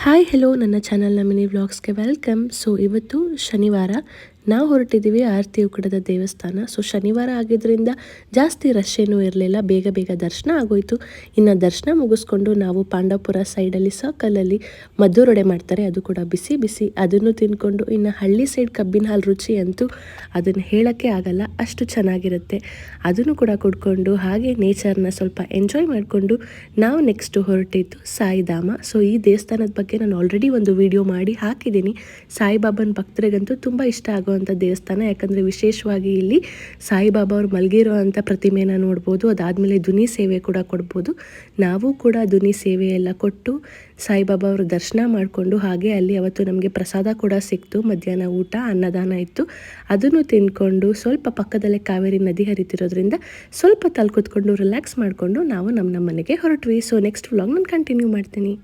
Hi hello ನನ್ನ ಚಾನಲ್ನ mini ವ್ಲಾಗ್ಸ್ಗೆ welcome. So ಇವತ್ತು ಶನಿವಾರ ನಾವು ಹೊರಟಿದ್ದೀವಿ ಆರತಿ ಉಕ್ಕಡದ ದೇವಸ್ಥಾನ. ಸೊ ಶನಿವಾರ ಆಗಿದ್ದರಿಂದ ಜಾಸ್ತಿ ರಶ್ ಏನೂ ಇರಲಿಲ್ಲ, ಬೇಗ ಬೇಗ ದರ್ಶನ ಆಗೋಯಿತು. ಇನ್ನು ದರ್ಶನ ಮುಗಿಸ್ಕೊಂಡು ನಾವು ಪಾಂಡವಪುರ ಸೈಡಲ್ಲಿ ಸರ್ಕಲಲ್ಲಿ ಮದ್ದೂರೊಡೆ ಮಾಡ್ತಾರೆ, ಅದು ಕೂಡ ಬಿಸಿ ಬಿಸಿ, ಅದನ್ನು ತಿಂದ್ಕೊಂಡು ಇನ್ನು ಹಳ್ಳಿ ಸೈಡ್ ಕಬ್ಬಿನ ಹಾಲು ರುಚಿ ಅಂತೂ ಅದನ್ನು ಹೇಳೋಕ್ಕೆ ಆಗಲ್ಲ, ಅಷ್ಟು ಚೆನ್ನಾಗಿರುತ್ತೆ. ಅದನ್ನು ಕೂಡ ಕುಡ್ಕೊಂಡು ಹಾಗೆ ನೇಚರ್ನ ಸ್ವಲ್ಪ ಎಂಜಾಯ್ ಮಾಡಿಕೊಂಡು ನಾವು ನೆಕ್ಸ್ಟು ಹೊರಟಿದ್ದು ಸಾಯಿಧಾಮ. ಸೊ ಈ ದೇವಸ್ಥಾನದ ಬಗ್ಗೆ ನಾನು ಆಲ್ರೆಡಿ ಒಂದು ವಿಡಿಯೋ ಮಾಡಿ ಹಾಕಿದ್ದೀನಿ. ಸಾಯಿಬಾಬನ ಭಕ್ತರಿಗಂತೂ ತುಂಬ ಇಷ್ಟ ಆಗುವಂಥ ದೇವಸ್ಥಾನ, ಯಾಕಂದರೆ ವಿಶೇಷವಾಗಿ ಇಲ್ಲಿ ಸಾಯಿಬಾಬಾ ಅವ್ರು ಮಲಗಿರೋ ಅಂಥ ಪ್ರತಿಮೆನ ನೋಡ್ಬೋದು. ಅದಾದಮೇಲೆ ಧ್ವನಿ ಸೇವೆ ಕೂಡ ಕೊಡ್ಬೋದು. ನಾವು ಕೂಡ ಧ್ವನಿ ಸೇವೆ ಎಲ್ಲ ಕೊಟ್ಟು ಸಾಯಿಬಾಬಾ ಅವರು ದರ್ಶನ ಮಾಡಿಕೊಂಡು ಹಾಗೆ ಅಲ್ಲಿ ಅವತ್ತು ನಮಗೆ ಪ್ರಸಾದ ಕೂಡ ಸಿಕ್ತು. ಮಧ್ಯಾಹ್ನ ಊಟ ಅನ್ನದಾನ ಇತ್ತು, ಅದನ್ನು ತಿಂದ್ಕೊಂಡು ಸ್ವಲ್ಪ ಪಕ್ಕದಲ್ಲೇ ಕಾವೇರಿ ನದಿ ಹರಿತಿರೋದ್ರಿಂದ ಸ್ವಲ್ಪ ತಲೆ ಕೂತ್ಕೊಂಡು ರಿಲ್ಯಾಕ್ಸ್ ಮಾಡಿಕೊಂಡು ನಾವು ನಮ್ಮ ಮನೆಗೆ ಹೊರಟ್ವಿ. ಸೊ ನೆಕ್ಸ್ಟ್ ವ್ಲಾಗ್ ನಾನು ಕಂಟಿನ್ಯೂ ಮಾಡ್ತೀನಿ.